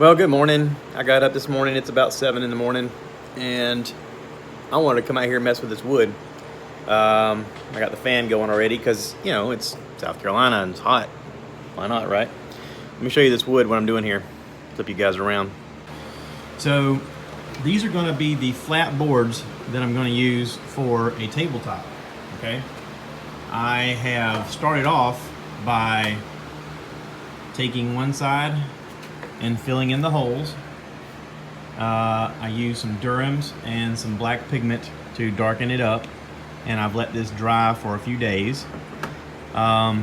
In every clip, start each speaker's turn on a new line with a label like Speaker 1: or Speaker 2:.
Speaker 1: Well, good morning. I got up this morning. It's about 7 in the morning, and I wanted to come out here and mess with this wood. I got the fan going already because, you know, it's South Carolina and it's hot. Why not, right? Let me show you this wood, what I'm doing here. Flip you guys around. So these are going to be the flat boards that I'm going to use for a tabletop, okay? I have started off by taking one side and filling in the holes. I use some Durhams and some black pigment to darken it up, and I've let this dry for a few days. I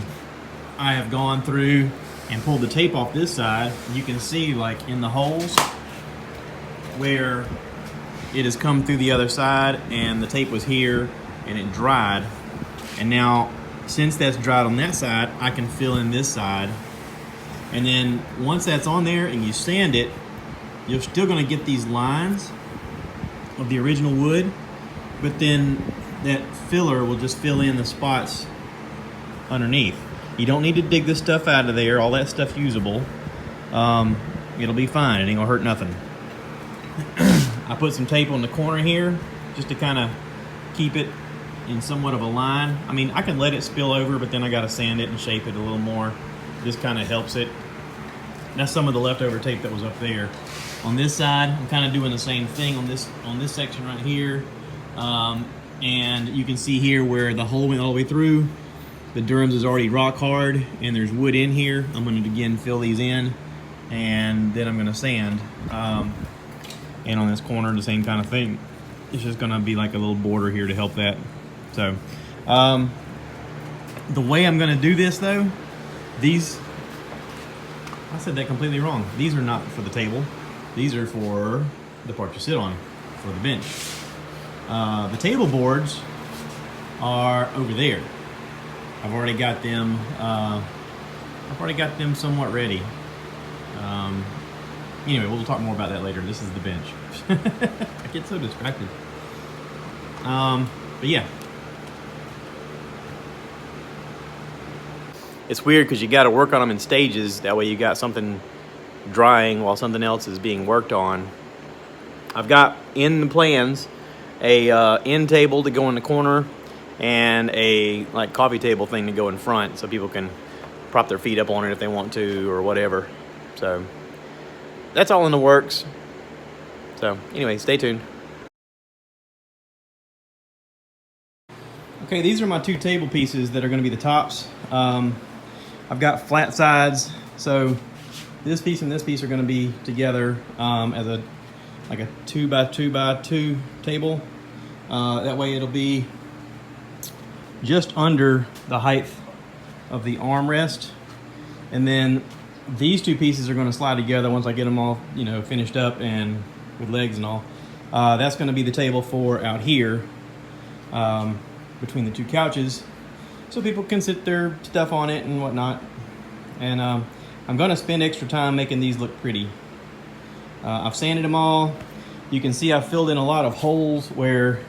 Speaker 1: have gone through and pulled the tape off this side. You can see, like, in the holes where it has come through the other side and the tape was here and it dried. And now, since that's dried on that side, I can fill in this side. And then once that's on there and you sand it, you're still gonna get these lines of the original wood, but then that filler will just fill in the spots underneath. You don't need to dig this stuff out of there, all that stuff's usable. It'll be fine, it ain't gonna hurt nothing. I put some tape on the corner here just to kind of keep it in somewhat of a line. I mean, I can let it spill over, but then I gotta sand it and shape it a little more. This kind of helps it. That's some of the leftover tape that was up there. On this side, I'm kind of doing the same thing on this section right here. And you can see here where the hole went all the way through. The Durham's is already rock hard, and there's wood in here. I'm going to again fill these in, and then I'm going to sand. And on this corner, the same kind of thing. It's just going to be like a little border here to help that. So, the way I'm going to do this though, I said that completely wrong. These are not for the table. These are for the part you sit on, for the bench. The table boards are over there. I've already got them somewhat ready. Anyway, we'll talk more about that later. This is the bench. I get so distracted. But yeah. It's weird because you got to work on them in stages. That way you got something drying while something else is being worked on. I've got in the plans a end table to go in the corner and a like coffee table thing to go in front so people can prop their feet up on it if they want to or whatever. So that's all in the works. So anyway, stay tuned. Okay, these are my two table pieces that are going to be the tops. I've got flat sides, so this piece and this piece are going to be together as a 2x2x2 table. That way it'll be just under the height of the armrest, and then these two pieces are going to slide together once I get them all, finished up and with legs and all. That's going to be the table for out here between the two couches, so people can sit their stuff on it and whatnot. And I'm going to spend extra time making these look pretty. I've sanded them all. You can see I've filled in a lot of holes where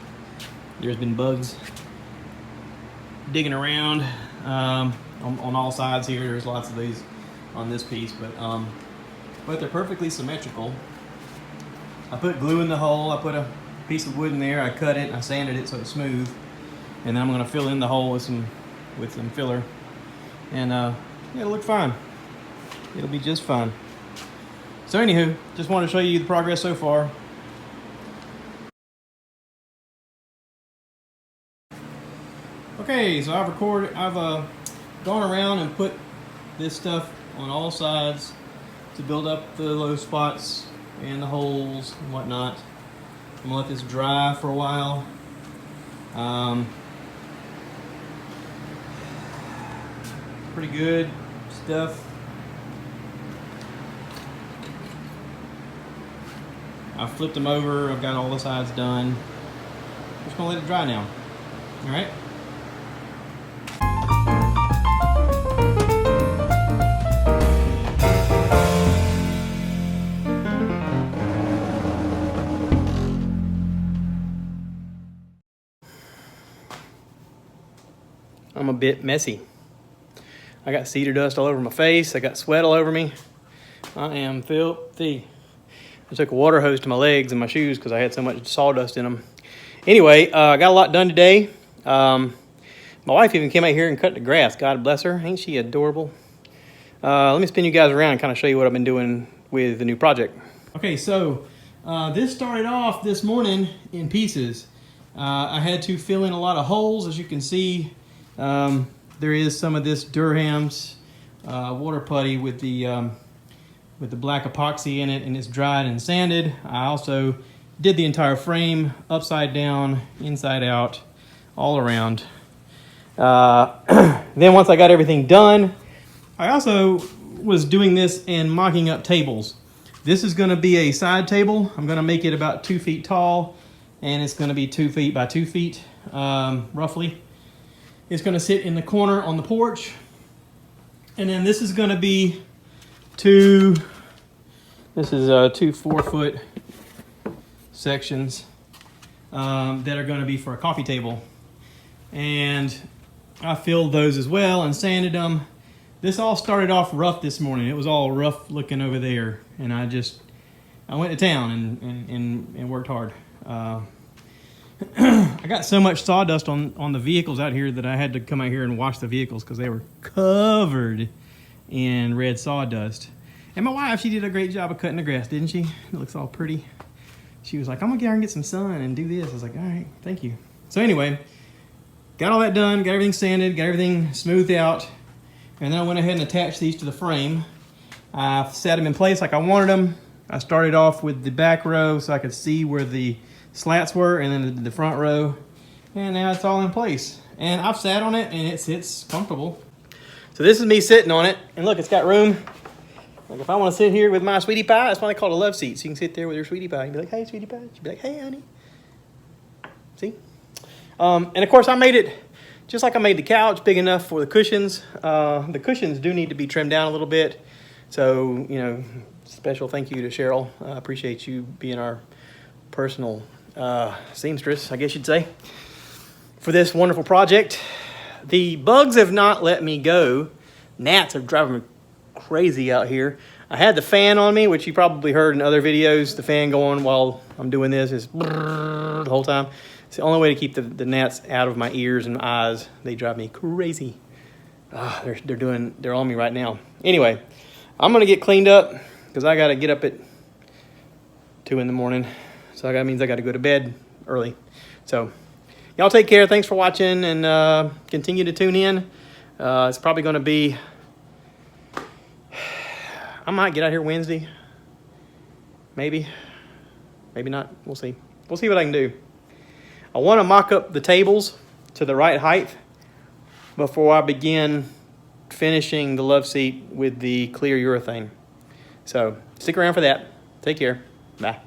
Speaker 1: there's been bugs digging around on all sides here. There's lots of these on this piece, but they're perfectly symmetrical. I put glue in the hole. I put a piece of wood in there. I cut it. I sanded it so it's smooth, and then I'm going to fill in the hole with some filler, and it'll look fine. It'll be just fine. So anywho, just wanted to show you the progress so far. Okay, so I've gone around and put this stuff on all sides to build up the low spots and the holes and whatnot. I'm gonna let this dry for a while. Pretty good stuff. I've flipped them over. I've got all the sides done. Just gonna let it dry now. All right. I'm a bit messy. I got cedar dust all over my face. I got sweat all over me. I am filthy. I took a water hose to my legs and my shoes because I had so much sawdust in them. Anyway, I got a lot done today. My wife even came out here and cut the grass. God bless her. Ain't she adorable? Let me spin you guys around and kind of show you what I've been doing with the new project. Okay, so this started off this morning in pieces. I had to fill in a lot of holes. As you can see, there is some of this Durham's water putty with the black epoxy in it, and it's dried and sanded. I also did the entire frame upside down, inside out, all around. Then once I got everything done, I also was doing this and mocking up tables. This is going to be a side table. I'm going to make it about 2 feet tall, and it's going to be 2 feet by 2 feet, roughly. It's going to sit in the corner on the porch. And then this is going to be two 4-foot sections that are going to be for a coffee table. And I filled those as well and sanded them. This all started off rough this morning. It was all rough looking over there, and I went to town and worked hard. I got so much sawdust on the vehicles out here that I had to come out here and wash the vehicles because they were covered in red sawdust. And my wife, she did a great job of cutting the grass, didn't she? It looks all pretty. She was like, I'm gonna get her and get some sun and do this. I was like, all right, thank you. So anyway, got all that done, got everything sanded, got everything smoothed out. And then I went ahead and attached these to the frame. I set them in place like I wanted them. I started off with the back row so I could see where the slats were, and then the front row. And now it's all in place. And I've sat on it and it sits comfortable. So this is me sitting on it. And look, it's got room. Like if I want to sit here with my sweetie pie, that's why they call it a love seat. So you can sit there with your sweetie pie. You'd be like, hey, sweetie pie. She'd be like, hey, honey. See? And of course I made it just like I made the couch big enough for the cushions. The cushions do need to be trimmed down a little bit. So, you know, special thank you to Cheryl. I appreciate you being our personal seamstress, I guess you'd say, for this wonderful project. The bugs have not let me go. Gnats are driving me crazy out here. I had the fan on me, which you probably heard in other videos. The fan going while I'm doing this is the whole time. It's the only way to keep the gnats out of my ears and eyes. They drive me crazy. They're on me right now. Anyway, I'm gonna get cleaned up because I gotta get up at 2 in the morning. So that means I gotta go to bed early. So y'all take care. Thanks for watching, and continue to tune in. It's probably gonna be, I might get out here Wednesday. Maybe not. We'll see. We'll see what I can do. I want to mock up the tables to the right height before I begin finishing the Loveseat with the clear urethane. So stick around for that. Take care. Bye.